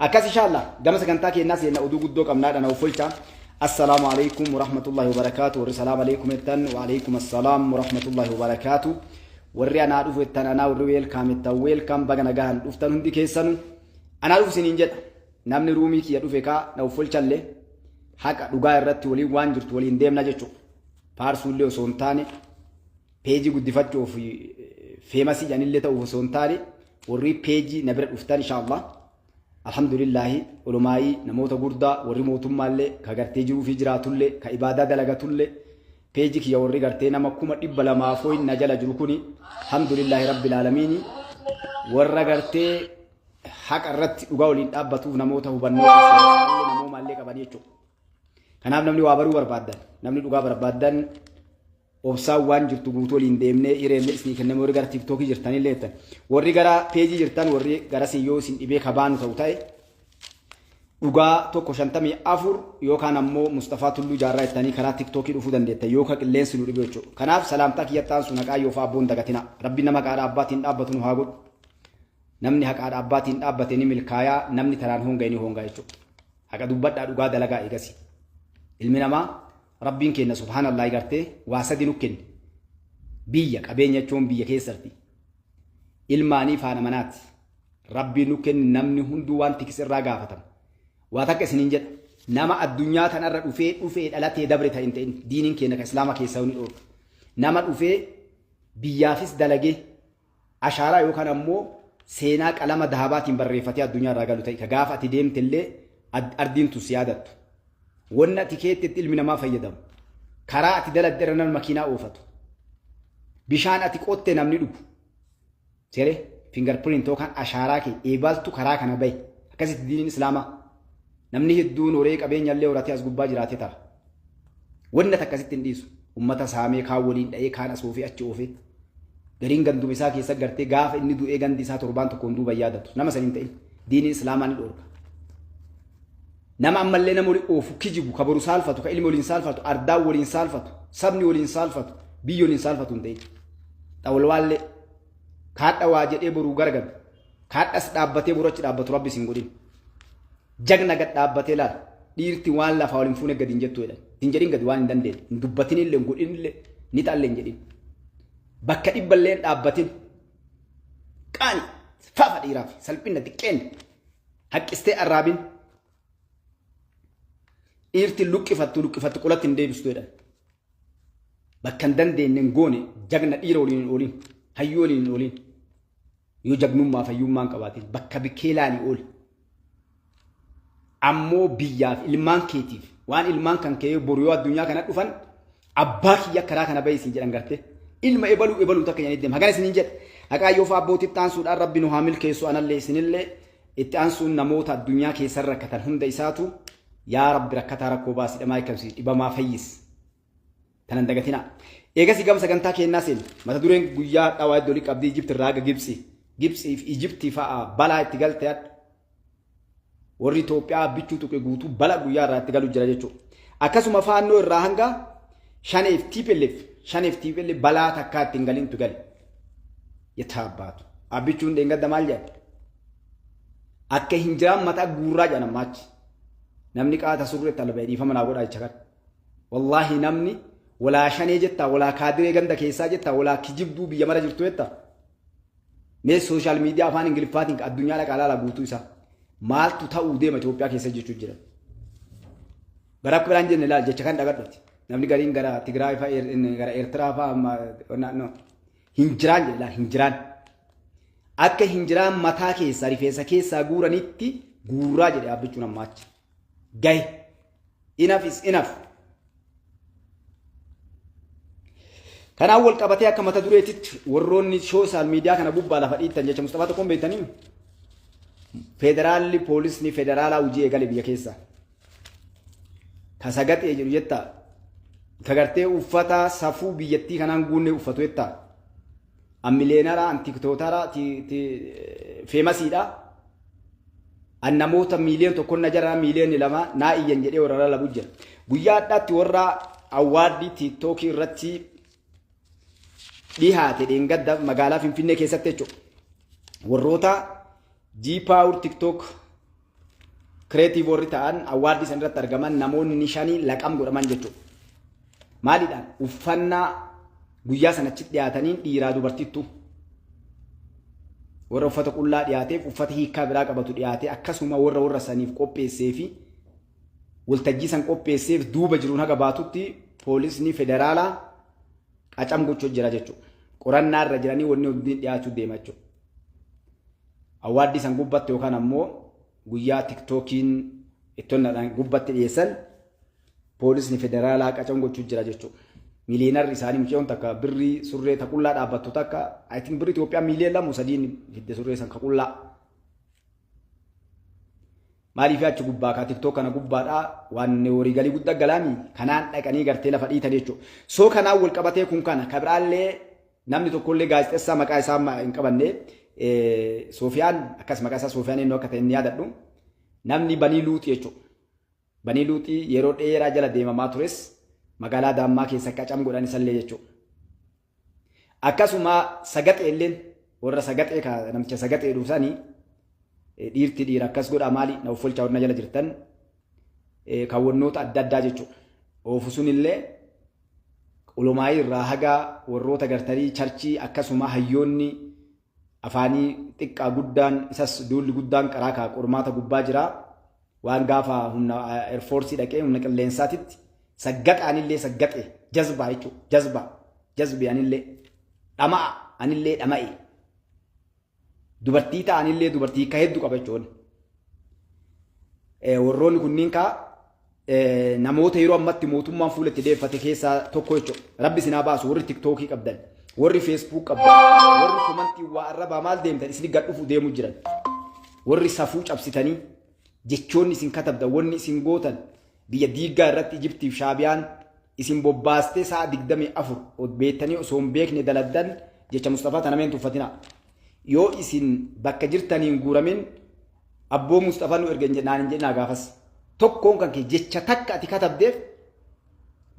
أكاس إن شاء الله جمس كنتاك الناس إن أدوق الدوق أمناد أنا وفلتا السلام عليكم ورحمة الله وبركاته والسلام عليكم التن وعليكم السلام ورحمة الله وبركاته ورّي أنا أعرف التن أنا ورويل كام التويل كام بعنا جهان أفتن هندي كيسانو أنا أعرف سنين جد نامني رومي كي يعرف كا نوفلتا له حق رجاء الرت ولي وانجر ولي ندم نجتو فارسولي وسونتاني بيجي قد دفتو في مسي يعني اللي تو وسونتاني ورّي بيجي نبرد أفتن إن شاء الله الحمد لله علماء نموت غردا ورّي موتم مالله كغرتي جرو في جراتولله كعبادة دلغتولله بيجي كي ورّي غرتي نمكوم دبلا ما فوين نجلا جروكوني الحمد لله رب العالمين ورّا غرتي حق الرت وقولين أبتو نموته بنو نمو مالله كبانيتشو كناب نمني وابرو بربادن نمني دوغا بربادن obsaa waan jirtu guutuu waliin deemnee ireelle isni kenname warri gara tiktookii jirtanii leetan warri gara peejii jirtan warri gara siyyoo isin dhibee kabaanu ta'u ta'e dhugaa tokko 54 yookaan ammoo Mustafaa Tulluu Jaarraa ittanii karaa tiktookii dhufuu dandeettan yookaan qilleensi nu dhibee jechuudha. Kanaaf salaamtaa kiyyattaan sun haqaa yoo fa'aa boon dagatina rabbi nama haqaadha abbaatiin dhaabbatu nu haa godhu namni haqaadha abbaatiin dhaabbate ni milkaayaa namni taraan hongaa ni hongaa jechuudha. Haqa dubbadhaa dhugaa dalagaa eegasi ilmi namaa ربين كنا سبحان الله يقرته واسد نكن بيا قبينة يوم بيا كيسرتي الماني فانا منات ربي نكن نمني هندوان تكسر راجعتهم واتك سنينجت نما الدنيا تنرد وفي ألا تدبرتها انت دينين كنا كإسلام كيسوني أور نما وفي بيا فيس دلقي عشرة يوكان أمو سيناك علامة ذهبات بريفتي الدنيا راجلو تي كجافة تديم تلي أردين تسيادت وانا تكيت تلمنا ما فيدم كراء تدلت درنا الماكينة أوفتو بشان أتكوت نمني دوب سيري فينجر برينت وكان أشاراكي إيبالتو كراء كان باي كذا الدين الإسلام نمني هدون وريك أبين يلي وراتي أزقب باجراتي ترى وانا تكذت تنديسو أمتا سامي كاولين أي كان أسوفي أتشوفي غرين غندو مساكي سجرتي غاف إني دو إيه غندي ساتور بانتو كوندو بيادتو نما سنين دين الإسلام عن الأورك نما أمال لنا مولي أوفو كيجيبو كبرو سالفتو كإلمي ولين سالفتو أرداو ولين سالفتو سبني ولين سالفتو بيو ولين سالفتو ندي تاول والي كات أواجد إبرو غرغن كات أسدابتي بروش دابتو ربي سنغودين جغنا قد دابتي لار ديرتي وان لا فاولين فوني قد انجتو إلا تنجرين قد وان دندين ندبتين اللي نقودين اللي نتال اللي نجدين بكا إبال لين دابتين كاني فافا ديرافي سلبين ندكين حق استي الرابين إيرتي لوكي قولات نديبستو إذا بكن دندين نغوني جغنا إيرولين أولين هيولين أولين يو جغنون ما فيوم مان كباتين بكا بكيلاني أول أمو بياف إلمان كيتيف وان إلمان كان كيو بوريو الدنيا كانت أفن أباكي يكرا كان باي سنجر أنغرتي إلما إبالو تاكي يعني ديم هكذا سنجر هكا يوفا بوتي تانسو الرب نهامل كيسو أنا اللي سنلي إتانسو نموت الدنيا كي سركة هند إساتو يا رب ركعت ركوب باس ما يكمل إبا ما فيس تنندقتنا إيجاسي قام سكنتاك الناس ما تدورين جويات أو يدولك أبدي جبت الراجع جيبسي في إيجيبت فا بلا تقال تيات وري توبيا بيتشو توكي غوتو بلا جويات رات تقالو جراجو أكاسو ما فانو الراهنجا شانيف تيبلف بلا تكات تنقلين تقال يتابات أبيتشون دينغا دماليا أكه هنجرام متا غوراج أنا ماتش نمني قاعد سورة تلبيدي فمن أقول أي شغل والله نمني ولا شاني جتا ولا كادري جندا كيسا جتا ولا كجيب دوبي يمرا جرتو يتا مي سوشيال ميديا فان انجلفاتين الدنيا لك على لغوتو إسا مال تتاو دي ما توبيا كيسا جتو جرا غراب برانجن لا جتشكان دغدت نمني غارين غرا تيغراي فا غرا ايرترا فا نو هنجران لا هنجران akka hinjiraan mataa keessa rifeensa keessa guuranitti guuraa jedhe abbichuun ammaachi gay enough is enough kana wal qabatee akka mata dureetitti warroonni social media kana gubbaa lafa dhiittan jecha Mustafaa tokkoon beektanii federaalli poolisni federaalaa hojii eegale biyya keessa kasagatee jedhu jetta kagartee uffata safuu biyyattii kanaan guunne uffatu jetta ammileenara antiktootara feemasiidha annamoota miiliyoon tokkoon najara miiliyoon lama naa iyyan jedhee warra labu jira guyyaa addaatti warra awwaardii tiktok irratti dhihaate dheengadda magaalaa Finfinnee keessatti jechuudha warroota G-Power TikTok kireetiif warri ta'an awwaardii san irratti argaman namoonni 5 laqam godhaman jechuudha. Maaliidhaan uffannaa guyyaa sanatti dhiyaatanii dhiiraa dubartittu warra uffata qullaa dhiyaateef uffata hiikaa biraa qabatu dhiyaate akkasuma warra saniif qopheessee fi waltajjii san qopheesseef duuba jiruun haga baatutti poolisni federaalaa qacam gochuu jira jechuudha. Qorannaa irra jiranii wanni hundi dhiyaachuu deema jechuudha. Awwaardii san gubbatti yookaan ammoo guyyaa tiktookiin ittoonadhaan gubbatti dhiyeessan poolisni federaalaa qacam gochuu jira jechuudha. Miliyoonarri isaanii mucayyoon takka birrii surree taqullaa dhaabbattu takka I think birrii Itoophiyaa miliyoon 2 fidde surree san kaqullaa. Maaliif achi gubbaa ka tiktook kana gubbaadhaa waan horii galii guddaa galaanii kanaan dhaqanii gartee lafa dhiitan jechuudha. Soo kanaan wal qabatee kun kana kabiraallee namni tokkollee gaazexeessaa maqaa isaa hin qabanne Soofiyaan akkas maqaa isaa Soofiyaan inni akka ta'e inni yaadadhu namni Banii Luuxii jechuudha. Banii Luuxii yeroo dheeraa jala deemamaa tures magaalaa Daammaa keessa qacam godhan isallee jechuudha. Akkasuma sagaxee illeen warra sagaxee namicha sagaxee dhuusanii dhiirti dhiira akkas godha maali na uffolchaa warra jala jirtan kaawwannoota adda addaa jechuudha. Oofu sunillee ulumaayii irraa haga warroota gartarii charchii akkasuma hayyoonni afaanii xiqqaa guddaan isas duulli guddaan qaraa kaa qormaata gubbaa jira waan gaafa humna airforce dhaqee humna qilleensaatitti saggaxaanillee saggaxe jazbaa jechuudha. Jazbi anillee dhama'a anillee dhama'e dubartii ta'anillee dubartii ka hedduu qaba jechuudha. Warroonni kunniin kaa namoota yeroo ammatti mootummaan fuulatti deeffate keessaa tokko jechuudha. Rabbi sinaa baasu warri tiktookii qabdan warri feesbuuk qabdan warri komantii waa arrabaa maal deemtan isin gadhufu deemu jiran warri safuu cabsitanii jechoonni isin katabdan wanni isin gootan biyya diigaa irratti Ijiptiif Shaabiyaan isin bobbaastee sa'a 24 beektanii osoo hin beekne daladdan jecha Mustafaa tanameen tuffatina. Yoo isin bakka jirtaniin guuramin abboo Mustafaa nu ergan jennaan hin jennaa gaafas tokkoon kan kee jecha takka ati katabdeef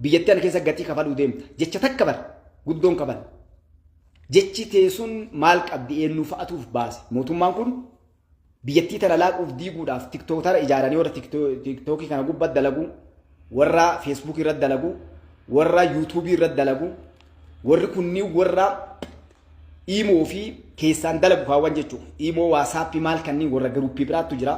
biyyattii ana keessa gatii kafaluu deemta jecha takka bar guddoon kaban jechi teessuun maal qabdi eenyu fa'atuuf baase mootummaan kun biyyattii tana laaquuf diiguudhaaf tiktookara ijaaranii warra tiktookii kana gubbatti dalagu warra feesbuukii irratti dalagu warra yuutuubii irratti dalagu warri kunniin warra iimoo fi keessaan dalagu kaawwan jechuudha. Iimoo waasaappii maal kanneen warra garuuppii biraattu jira.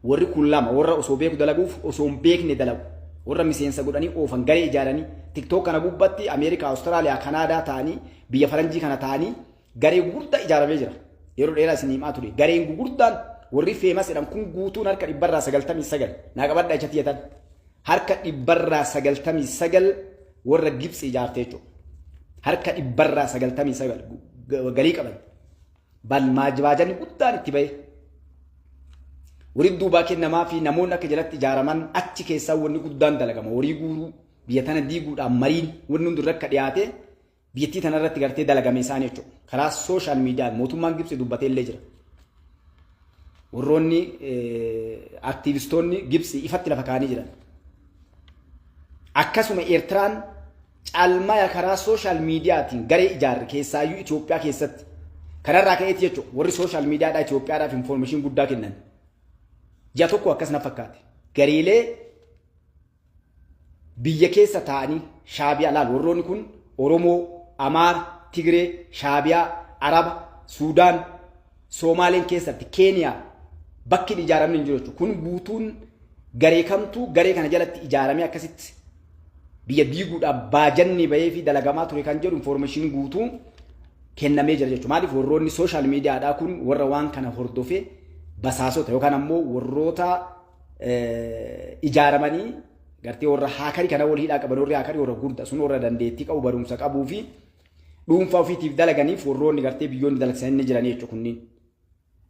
Warri kun lama warra osoo beeku dalaguuf osoo hin beekne dalagu. Warra miseensa godhanii oofan garee ijaaranii tiktook kana gubbatti Ameerikaa, Awustiraaliyaa, Kanaadaa ta'anii biyya Faranjii kana ta'anii garee gurguddaa ijaaramee jira. Yeroo dheeraa isin himaa ture. Gareen gurguddaan warri feemas jedhan kun guutuun harka 199 naa qabadhaa ijatti yetan. Harka 199 warra Gibsi ijaarte jechuudha. Harka 199 galii qaban. Balmaajbaajanii guddaan itti bahe. Warii duubaa kennamaa fi namoonni akka jalatti ijaaraman achi keessaa wanni guddaan dalagama. Warii guuruu biyya tana diiguudhaan mariin wanni hundi irratti dhiyaate biyyattii tana irratti gartee dalagame isaanii jechuudha. Karaa sooshaal miidiyaan mootummaan Gibsi dubbatee illee jira. Warroonni aktiivistoonni Gibsi ifatti lafa kaanii jiran. Akkasuma Eertiraan caalmaa karaa sooshaal miidiyaatiin garee ijaarre keessaayyuu Itoophiyaa keessatti kanarraa ka'eeti jechuudha. Warri sooshaal miidiyaadhaa Itoophiyaadhaaf infoormeeshin guddaa kennan. Ji'a tokko akkas na fakkaate. Gareelee biyya keessa ta'anii Shaabiyaa laal warroonni kun Oromoo, Amaara, Tigree, Shaabiyaa, Araba, Suudaan, Soomaaleen keessatti Keeniyaa bakki ijaaramni hin jiru jechuudha. Kun guutuun garee kamtuu garee kana jalatti ijaaramee akkasitti biyya diiguudhaaf baajanni bahee fi dalagamaa ture kan jedhu infoormeeshinii guutuu kennamee jira jechuudha. Maaliif warroonni sooshaal miidiyaadhaa kun warra waan kana hordofee basaasota yookaan ammoo warroota ijaaramanii gartee warra haakarii kana wal hidhaa qaban warri haakarii warra guddaa sun warra dandeettii qabu barumsa qabuu fi dhuunfaa ofiitiif dalaganiif warroonni gartee biyyoonni dalagsanii jiranii jechuudha kunniin.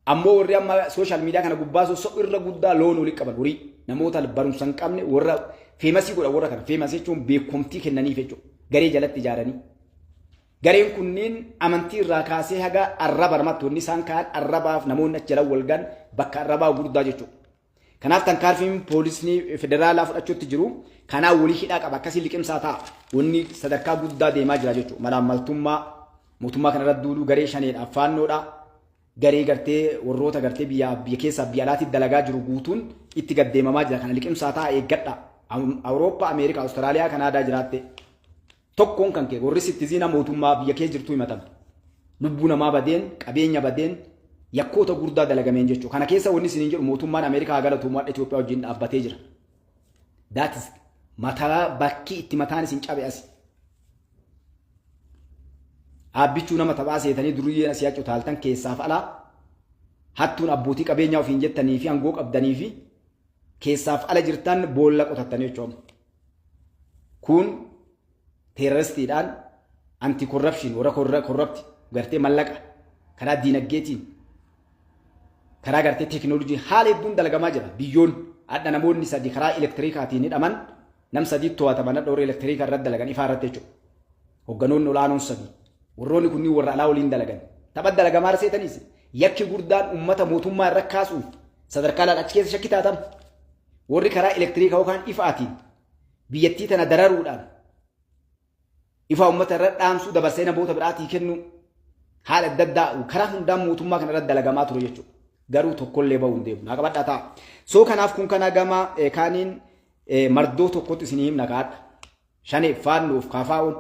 Ammoo warri amma sooshaal miidiyaa kana gubbaa sosso'u irra guddaa loon olii qaban horii namoota barumsa hin qabne warra feemasii godha warra kana feemasii jechuun beekumtii kennaniif jechuudha garee jalatti ijaaranii. Gareen kunniin amantii irraa kaasee haga arraba namatti wanni isaan kaan arrabaaf namoonni achi jala walgan bakka arrabaa guddaa jechuudha. Kanaaf tankaarfiin poolisni federaalaa fudhachuutti jiru kanaa walii hidhaa qaba akkasii liqimsaa ta'a wanni sadarkaa guddaa deemaa jira jechuudha. Malaamaltummaa mootummaa kanarratti duuduu garee shaneedha faannoodha garee gartee warroota gartee biyya keessa biyya alaatti dalagaa jiru guutuun itti gaddeemamaa jira. Kana liqimsaa ta'a eeggadha. Awurooppaa, Ameerikaa, Awustiraliyaa, Kanaadaa jiraatte tokkoon kan kee warri sittiziina mootummaa biyya kee jirtu himatan. Lubbuu namaa badeen, qabeenya badeen, yakkoota gurdaa dalagameen jechuudha. Kana keessa wanni isiniin jedhu mootummaan Ameerikaa galatuummaa Itoophiyaa wajjin dhaabbatee jira. That is mataa bakki itti mataan isin cabe asi. Abbichuu nama taphaa seetanii duriyyeen asii hacu taaltan keessaaf alaa hattuun abbootii qabeenyaa ofiin jettanii fi aangoo qabdanii fi keessaaf ala jirtan boolla qotattanii jechuudha. Kun teeroristiidhaan anti corruption warra corrupt gartee mallaqa karaa diinagdeetiin karaa gartee teekinooloojii haala hedduun dalagamaa jira. Biyyoon adda namoonni sadii karaa elektiriikaatiin hidhaman nam sadii to'ataman dhooree elektiriikaa irratti dalagan ifaa irratti jechuudha. Hogganoonni olaanoon sadii warroonni kunniin warra alaa waliin dalagan tapha dalagamaa seetanis yakki gurdaan uummata mootummaa irra kaasuuf sadarkaa achi keessa shakki taatan warri karaa elektiriikaa yookaan ifaatiin biyyattii tana dararuudhaan ifa uummata irra dhaamsuu dabarsee namoota biraatii kennu haala adda addaa karaa hundaan mootummaa kana irratti dalagamaa ture jechuudha. Garuu tokkollee bahuu hin deemu. Naqa badhaa ta'a. Soo kanaaf kun kana gama kaaniin mardoo tokkotti isin himna kaadha. Shaneef faannoof kaafaa'uun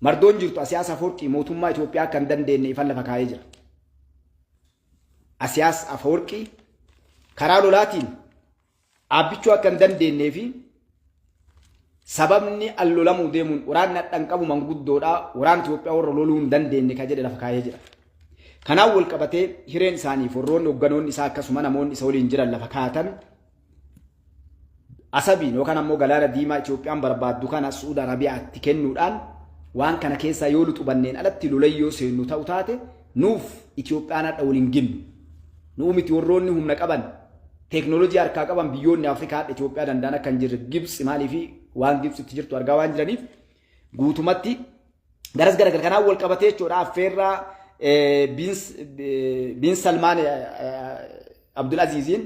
mardoon jirtu Asiyaas Afawarqii mootummaa Itoophiyaa akka hin dandeenye ifan lafa kaa'ee jira. Asiyaas Afawarqii karaa lolaatiin abbichuu akka hin dandeenyee fi sababni allolamuu deemuun waraanni hadhan qabu manguddoodhaa waraana Itoophiyaa warra loluu hin dandeenye ka jedhe lafa kaa'ee jira. Kanaaf wal qabatee hireen isaanii warroonni hogganoonni isaa akkasuma namoonni isa waliin jiran lafa kaa'atan asabiin yookaan ammoo galaana diimaa Itoophiyaan barbaaddu kana Suudi Arabiyaatti kennuudhaan waan kana keessaa yoo luxubanneen alatti lolayyoo seennu ta'u taate nuuf Itoophiyaan hadha waliin ginnu. Nuu miti warroonni humna qaban teeknooloojii harkaa qaban biyyoonni Afrikaa hadha Itoophiyaa danda'an akka hin jirre Gibsi maalii fi waan Gibsitti jirtu argaa waan jiraniif guutumatti garas garagar kanaan wal qabatee jechuudha. Affeerraa bin Salmaan Abdul Aziziin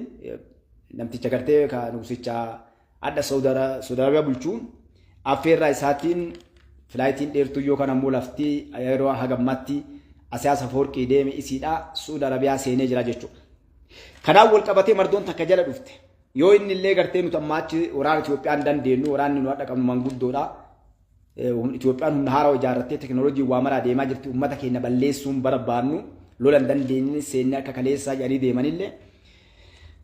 namticha gartee ka nuusicha adda Saudi Arabiyaa bulchuun affeerraa isaatiin filaayitiin dheertuu yookaan ammoo laftii yeroo hagammatti Asiyaas Afawarqii deeme isiidhaa Suudi Arabiyaa seenee jira jechuudha. Kanaaf wal qabatee mardoon takka jala dhufte. Yoo inni illee gartee nuti ammaachi waraana Itoophiyaan dandeenyu waraanni nu hadha qabnu manguddoodha. Itoophiyaan humna haaraa ijaarrattee teeknooloojii waa maraa deemaa jirti. Uummata keenya balleessuun barbaannu lolan dandeenye seennee akka kaleessaa jedhanii deemanillee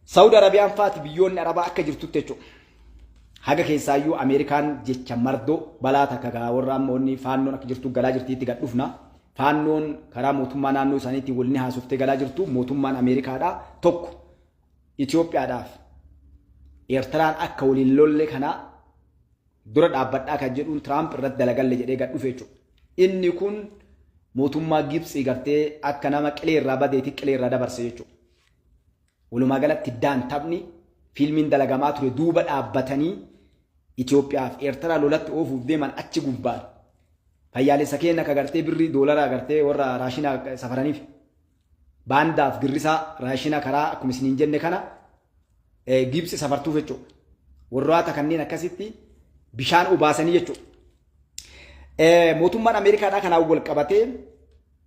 Saudi Arabiyaan faati biyyoonni Arabaa akka jirtutti jechuudha. Haga keessaayyuu Ameerikaan jecha mardoo balaa takka warra ammoonni faannoon akka jirtu galaa jirtiitti gad dhufna. Faannoon karaa mootummaa naannoo isaaniitiin waliin haasuftee galaa jirtu mootummaan Ameerikaadhaa tokko Itoophiyaadhaaf Eertiraan akka waliin lolle kana dura dhaabbadhaa kan jedhuun Tiraamp irratti dalagalle jedhee gad dhufe jechuudha. Inni kun mootummaa Gibsii gartee akka nama qilee irraa badeetti qilee irraa dabarse jechuudha. Walumaa galatti daantabni fiilmiin dalagamaa ture duuba dhaabbatanii Itoophiyaaf Eertiraa lolatti oofuuf deeman achi gubbaan fayyaalessa keenya akka gartee birrii doolaraa gartee warra raashinaa safaraniif baandaaf girrisaa raashina karaa akkuma isiniin jenne kana Gibsi safartuuf jechuudha. Warroota kanneen akkasitti bishaan obaasanii jechuudha. Mootummaan Ameerikaadhaa kanaan wal qabatee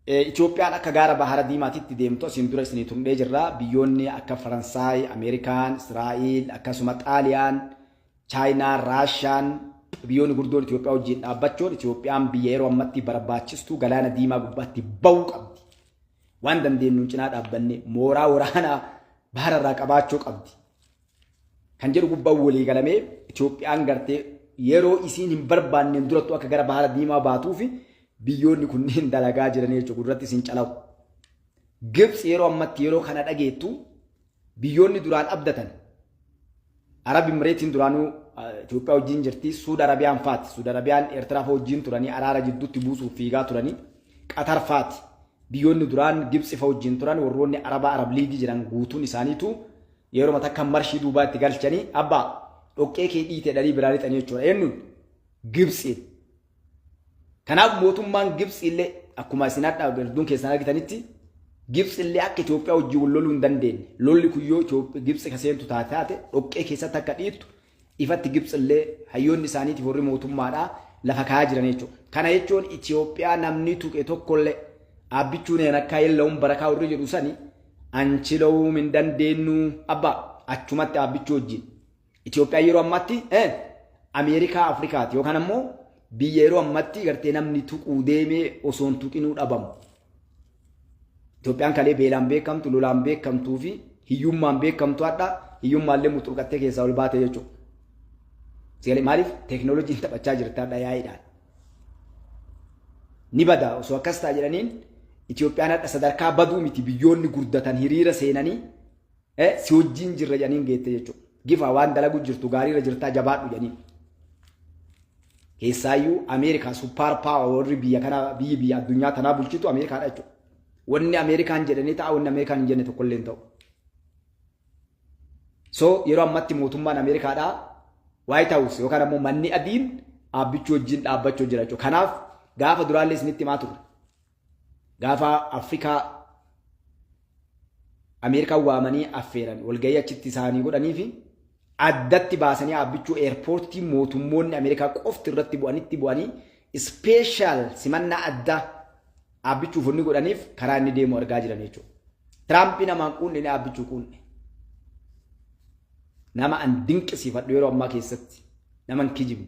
Itoophiyaan akka gaara bahara diimaatitti deemtu asiin dura isinii turree jirra. Biyyoonni akka Faransaay, Ameerikaan, Israa'eel akkasuma Xaaliyaan, Chaayinaa, Raashiyaan biyyoonni gurguddoon Itoophiyaa wajjin dhaabbachuun Itoophiyaan biyya yeroo ammatti barbaachistu galaana diimaa gubbaatti ba'uu qabdi. Waan dandeenyuun cinaa dhaabbanne mooraa waraanaa bahara irraa qabaachuu qabdi. Kan jedhu gubbaa walii galamee Itoophiyaan gartee yeroo isiin hin barbaanneen durattu akka gara bahara diimaa baatuu fi biyyoonni kunneen dalagaa jiran jechuudha gurratti isin calawu. Gibsi yeroo ammatti yeroo kana dhageettu biyyoonni duraan abdatan Arab Imireetiin duraanuu Itoophiyaa wajjin jirti. Suudi Arabiyaan faati. Suudi Arabiyaan Eertiraa fa wajjin turanii araara jidduutti buusuuf fiigaa turanii. Qatar faati. Biyyoonni duraan Gibsi fa wajjin turan warroonni Arab Liigii jiran guutuun isaaniitu yeroo mata kan marshii duubaa itti galchanii abbaa dhoqqee kee dhiite dhalii biraa lixanii jechuudha. Eenyuun Gibsiin. Kanaaf mootummaan Gibsi illee akkuma isin hadhaa garduun keessan argitanitti Gibsi illee akka Itoophiyaa wajjin wal loluu hin dandeenye. Lolli kuyyoo Gibsi kaseentu taate dhoqqee keessatti akka dhiittu ifatti Gibsi illee hayyoonni isaaniitiif warri mootummaadhaa lafa kaa'aa jiran jechuudha. Kana jechuun Itoophiyaa namni tuqe tokkollee abbichuun akka yellaa'uun barakaa warri jedhu sani anchila'uu min dandeenyu abbaa achumatti abbichuu wajjin Itoophiyaa yeroo ammatti Ameerikaa Afrikaati yookaan ammoo biyya yeroo ammatti gartee namni tuquu deemee osoo hin tuqinuu dhabamu. Itoophiyaan kalee beelaan beekamtu, lolaan beekamtuu fi hiyyummaan beekamtu hadha hiyyummaallee muxurqattee keessaa ol baate jechuudha. Sigalee maaliif teekinooloojiin taphachaa jirti hadha yaa'iidhaan. Ni bada osoo akkas ta'a jedhaniin Itoophiyaan hadha sadarkaa baduu miti biyyoonni gurdatan hiriira seenanii si wajjin jirra jedhaniin geette jechuudha. Gifa waan dalagu jirtu gaariirra jirtaa jabaadhu jedhaniin. Keessaayyuu Ameerikaa suppaar paawer warri biyya addunyaa tanaa bulchitu Ameerikaadha jechuudha. Wanni Ameerikaan jedhanii ta'a wanni Ameerikaan hin jenne tokkollee hin ta'u. So yeroo ammatti mootummaan Ameerikaadhaa White House yookaan ammoo manni adiin abbichuu wajjin dhaabbachuu jira jechuudha. Kanaaf gaafa duraallee isinitti himaa turre. Gaafa Afrikaa Ameerikaan waamanii affeeran walgahii achitti isaanii godhanii fi addatti baasanii abbichuu eerpoortii mootummoonni Ameerikaa qofti irratti bu'anii ispeeshaal simannaa addaa abbichuuf inni godhaniif karaa inni deemu argaa jiran jechuudha. Tiraampi namaan quunne abbichuu quunne. Nama an dinqisiifadhu yeroo ammaa keessatti nama hin kijibu.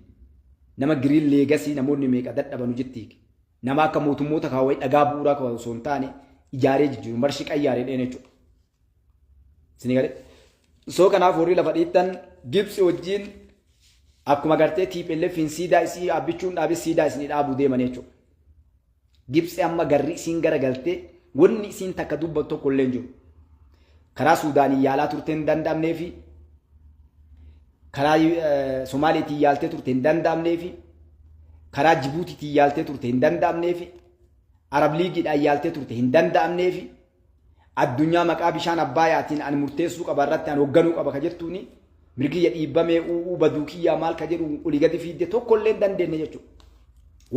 Nama giriin leegasii namoonni meeqa dadhabanu jettiiki. Nama akka mootummoota kaawwee dhagaa bu'uuraa kaawwatu osoo hin taane ijaaree jijjiiru marshi qayyaaree dheen jechuudha. Isin galee. So kanaaf warri lafa dhiittan Gibsi wajjin akkuma gartee TPLF siidaa isii abbichuun dhaabee siidaa isinii dhaabuu deeman jechuudha. Gibsi amma garri isiin garagaltee wanni isiin takka dubbattu tokko illee hin jiru. Karaa Suudaanii yaalaa turte hin danda'amnee fi karaa Somaaliitiin yaaltee turte hin danda'amnee fi karaa Jibuutiitiin yaaltee turte hin danda'amnee fi Arab Liigiidhaan yaaltee turte hin danda'amnee fi addunyaa maqaa bishaan abbaayaatiin ani murteessuu qaba irratti ani hoogganuu qaba ka jettuuni mirgiyya dhiibbamee uuu baduu kiyyaa maal ka jedhu olii gadi fiidde tokkollee hin dandeenye jechuudha.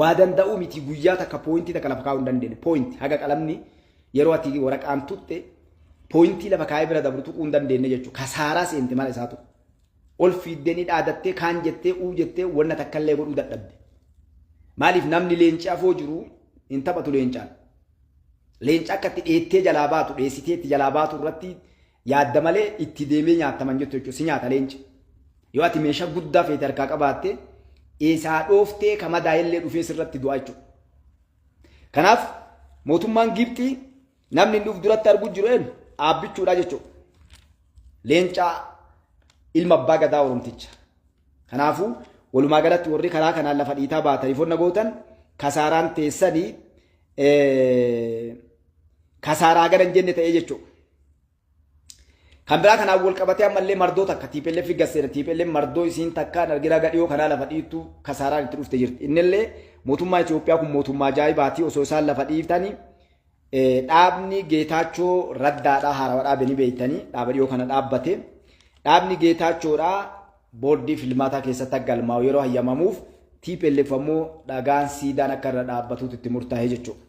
Waa danda'uu miti guyyaa takka pooyintii takka lafa kaa'uu hin dandeenye. Pooyintii haga qalamni yeroo ati waraqaan tutte pooyintii lafa kaa'ee bira dabru tuquu hin dandeenye jechuudha. Kasaaraa seente mala isaatu. Ol fiiddee ni dhaadattee kaan jettee uu jettee wanna takkallee godhuu dadhabde. Maaliif namni leenci afoo jiru hin taphatu leencaan. Leenca akka itti dheettee jalaa baatu dheessitee itti jalaa baatu irratti yaadda malee itti deemee nyaattaman jettu jechuudha. Si nyaata leenci. Yoo ati meeshaa guddaa feete harkaa qabaatte eesaa dhooftee kama daa'illee dhufee sirratti du'a jechuudha. Kanaaf mootummaan Gibxii namni inni duratti arguu jiru eenyu abbichuudha jechuudha. Leencaa ilma abbaa gadaa Oromticha. Kanaafuu walumaa galatti warri karaa kanaan lafa dhiitaa baatanii fonna gootan kasaaraan teessanii kasaaraa gara hin jenne ta'ee jechuudha. Kan biraa kanaan wal qabatee ammallee mardoo takka TPLF gasseera. TPLF mardoo isiin takkaan argira gadhiyoo kanaa lafa dhiittu kasaaraan itti dhufte jirti. Innillee mootummaa Itoophiyaa kun mootummaa ajaa'ibaati osoo isaan lafa dhiiftanii dhaabni Geetaachoo Raddaadhaa haarawaa dhaabanii beeytanii dhaaba dhiyoo kana dhaabbate. Dhaabni Geetaachoodhaa boordii filmaataa keessatti galmaa'u yeroo hayyamamuuf TPLF ammoo dhagaan siidaan akka irra dhaabbatuutti itti murtaa'ee jechuudha.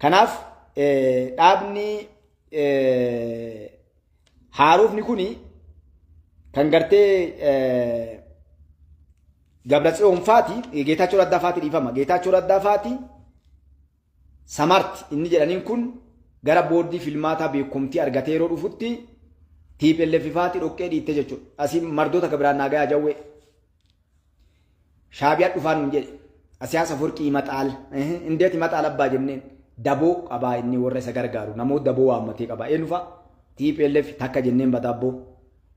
Kanaaf dhaabni haarofni kuni kan gartee Gabratsiyoon Faati Geetaachoo Raddaa Faati dhiifama. Geetaachoo Raddaa Faati Samarti inni jedhaniin kun gara boordii filmaataa beekumtii argatee yeroo dhufutti TPLF Faati dhoqqee dhiitte jechuudha. Asiin mardoota kabiraan naagayaa jawwee. Shaabiyaan dhufaan hin jedhe. Asiyaasa Forqii Maxaal. Indeeti Maxaal abbaa jenneen daboo qabaa inni warra isa gargaaru. Namoota daboo waammatee qaba. Eenyu fa'a? TPLF takka jenneen badaabboo.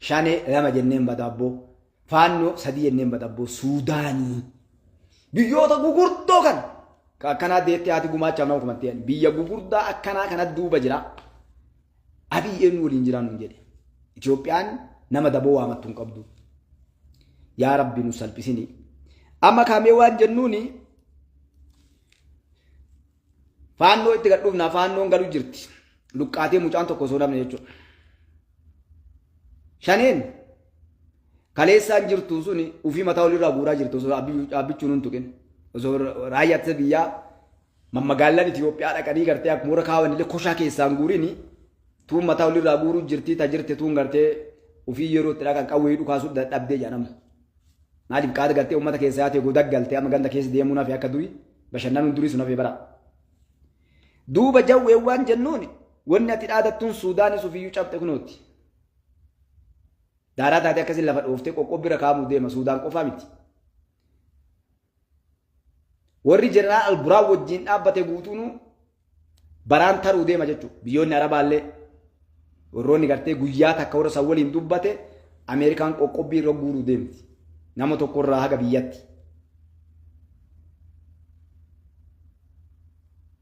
Shanee lama jenneen badaabboo. Faannoo sadii jenneen badaabboo. Suudaanii. Biyyoota gugurdoo kan. Akkanaa deettee haati gumaachaaf nama kumattee biyya gugurdaa akkanaa kana duuba jira. Abii eenyu waliin jiraan hin jedhe. Itoophiyaan nama daboo waamattu hin qabdu. Yaa Rabbi nu salphisini. Amma kaamee waan jennuuni faannoo itti gadhuufnaa faannoon galuu jirti. Luqqaatee mucaan tokko osoo dhabne jechuudha. Shaneen kaleessaan jirtu suni ufii mataa olirraa guuraa jirtu osoo abbichuun hin tuqin. Osoo raayyaa biyyaa mammagaalaan Itoophiyaa dhaqanii gartee akkuma warra kaawwanillee koshaa keessaan guurini tuun mataa olirraa guuruu jirti tajirte tuun gartee ufii yeroo itti dhaqan qawwee dhukaasuu dadhabdee jedhama. Maaliif qaada galtee uummata keessa yaate godaggaltee amma ganda keessa deemuu naaf akka durii bashannanuun durii sun hafee bara. دوبا جو وان جنوني وني تدادتون سوداني سوفيو چابته كنوتي دارا دادي كسي لفت اوفته قوقو بيرا كامو ديما سودان قفا ميتي وري جنرال البراو وجين ابته غوتونو بران ترو ديما جچو بيوني عربالله وروني غرتي غويا تاكور سولين دوبته امريكان قوقو بيرو غورو ديمتي نامو تو قرا هاغا بياتي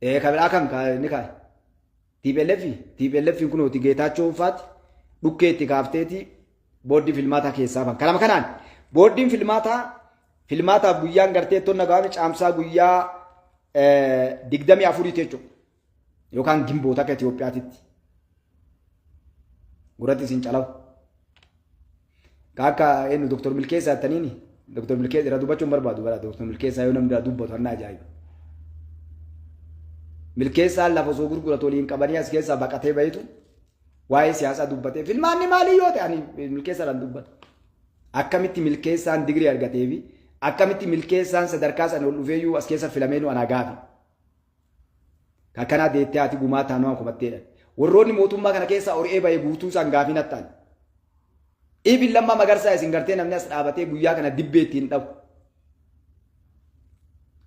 كابلا كان نكاي تيبلفي كنو تيجيتاچو فات بوكيتي كافتيتي بودي فيلماتا كيسابا كلام كانان بودي فيلماتا غويان غرتي تو نغامي چامسا غويا ديغدمي افوري تيچو يوكان گيمبوتا كايتيوبياتيت غوراتي سينچالاو كاكا انو دكتور ملكيسا تنيني دكتور ملكيسا رادوباچو مربادو برا دكتور ملكيسا يونم رادوبو تنا جاي ملكيسا لفظو غرغرتولين قبانياس كيسا بقته بيتو واي سياسه دوبته فيلماني ماليوت يعني ملكيسا رندوبت اكامتي ملكيسا ديغري ارغتيبي اكامتي ملكيسا صدركاس ان لوفيو اسكيسا فيلمينو انا غافي كاكنا ديتاتي غوماتا نو كوبتيدا وروني موتوما كان كيسا اوري باي غوتو سان غافي نتان ايبي لما مغرسا سينغرتي نمناس دابته غويا كان ديبيتين داو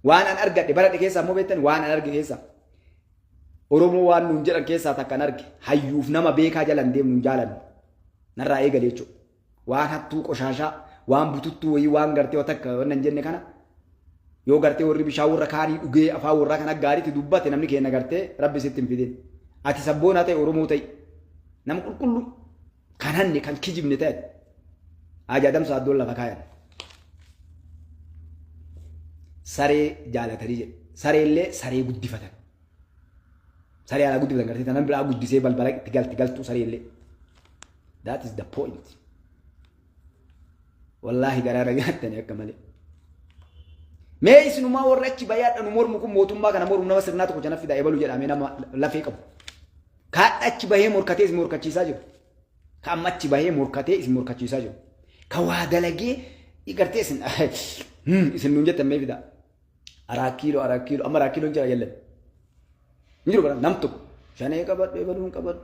وانا ان ارغدي برد كيسا مو بيتن وانا ارغي كيسا Oromoo waan nuun jedhan keessaa takkan arge hayyuuf nama beekaa jalan deemu nuun jaalan narraa eegale jechuudha. Waan hattuu qoshaashaa waan bututtuu wayii waan gartee takka wannan jenne kana yoo gartee warri bishaan warra kaanii dhugee afaan warraa kana gaariitti dubbate namni keenya gartee rabbi sitti hin fidin. Ati sabboonaa ta'e Oromoo ta'e nama qulqullu kan hanne kan kijibne ta'e ajaa'adamsa addoon lafa kaayan. Saree jaalatanii jedhe sareellee saree guddifatan. Sari ala guddi bitan gartee tanan bira guddisee balbala tigaltu sariyelle. That is the point. Wallahi garara gattani akka male. Mee isinuma warra achi bayaadha nu mormu kun mootummaa kana mormu nama sirnaatu ko jana fida ebalu jedhame nama lafee qabu. Kaadha achi bahee morkatee isin morkachiisaa jiru. Ka amma achi bahee morkatee isin morkachiisaa jiru. Ka waa dalagee igartee isin nuun jettan mee fida. Araa kiiloo amma araa kiiloo jira yallan. Niru bara namtu shane qabadhu ebaluun qabadhu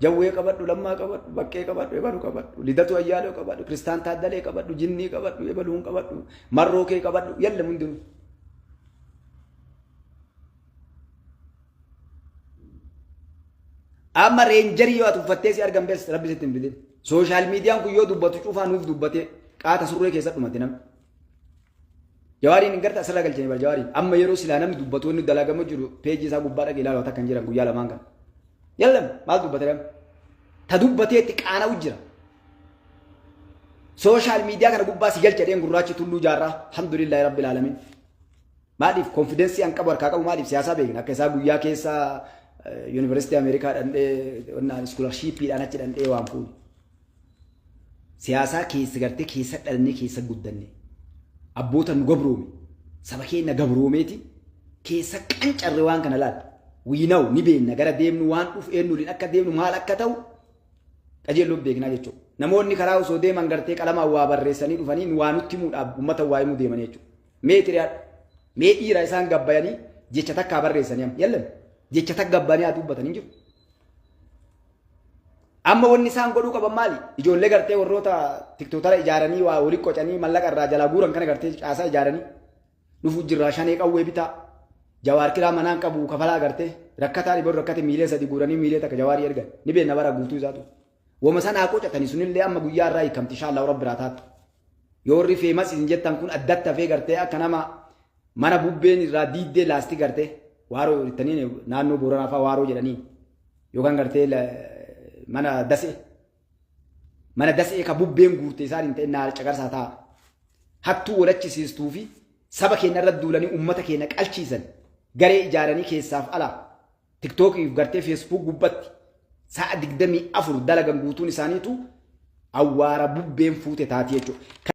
jawwee qabadhu lammaa qabadhu bakkee qabadhu ebaluu qabadhu lidatu ayyaaloo qabadhu kristaan taaddalee qabadhu jinnii qabadhu ebaluun qabadhu marrookee qabadhu yalla mundiru amma reenjarii yoo ati uffattee si argan bees rabbi sitti hin fidin sooshaal miidiyaan kun yoo dubbatu cufaa nuuf dubbate qaata surree keessatti dhumate namni Jawariin ingarta asirra galchanii bar jawariin amma yeroo silaa namni dubbatoonni dalagamu jiru peejii isaa gubbaa dhaqee ilaaluu takkan jiran guyyaa lamaan kan yallam maal dubbate dam ta dubbateetti qaana'u jira sooshaal miidiyaa kana gubbaa si galchadheen gurraachi tulluu jaarraa alhamdulillahi rabbil alamin maaliif konfidensii an qabu harkaa qabu maaliif siyaasaa beekna akka isaa guyyaa keessa yuunivarsiitii Ameerikaa dhandhee iskoolashiippiidhaan achi dhandhee waan fuudhu siyaasaa keessa gartee keessa dhalnee keessa guddanne abboota nu gabroome saba keenya gabroomeeti keessa qancarre waan kana laal wiinaw ni beenna gara deemnu waan dhuf eennuliin akka deemnu maal akka ta'u qajeeloo beeknaa jechuudha namoonni karaa osoo deeman gartee qalama waa barreessanii dhufanii waan nutti himuudhaaf uummata waa himuu deeman jechuudha mee dhiira isaan gabbayanii jecha takkaa barreessanii yallan jecha takka gabbayanii haa dubbatanii jiru amma wanni isaan godhuu qaban maali ijoollee gartee warroota tiktootara ijaaranii waa walitti qocanii mallaqa irraa jalaa guuran kana gartee caasaa ijaaranii dhufuu jirraa shanee qawwee bitaa jawaar kiraa manaan qabu kafalaa gartee rakkataa dhiboo rakkate miilee sadi guuranii miilee takka jawaarii ergan ni beenna bara guutuu isaatu wama sanaa qocatanii sunillee amma guyyaa irraa hiikamti inshaallah rabbi raataatu yoo warri feemas isin jettan kun addatti hafee gartee akka nama mana bubbeen irraa diiddee laastii gartee waaroo ittanii naannoo booranaa fa'aa waaroo jedhanii yookaan gartee mana dasee ka bubbeen guurte isaan hin ta'e naal cagarsaa ta'a hattuu walachisiistuu fi saba keenya irra duulanii ummata keenya qalchiisan garee ijaaranii keessaaf ala tiktookiif gartee feesbuuk gubbatti sa'a 24 dalagan guutuun isaaniitu awwaara bubbeen fuute taati jechuudha.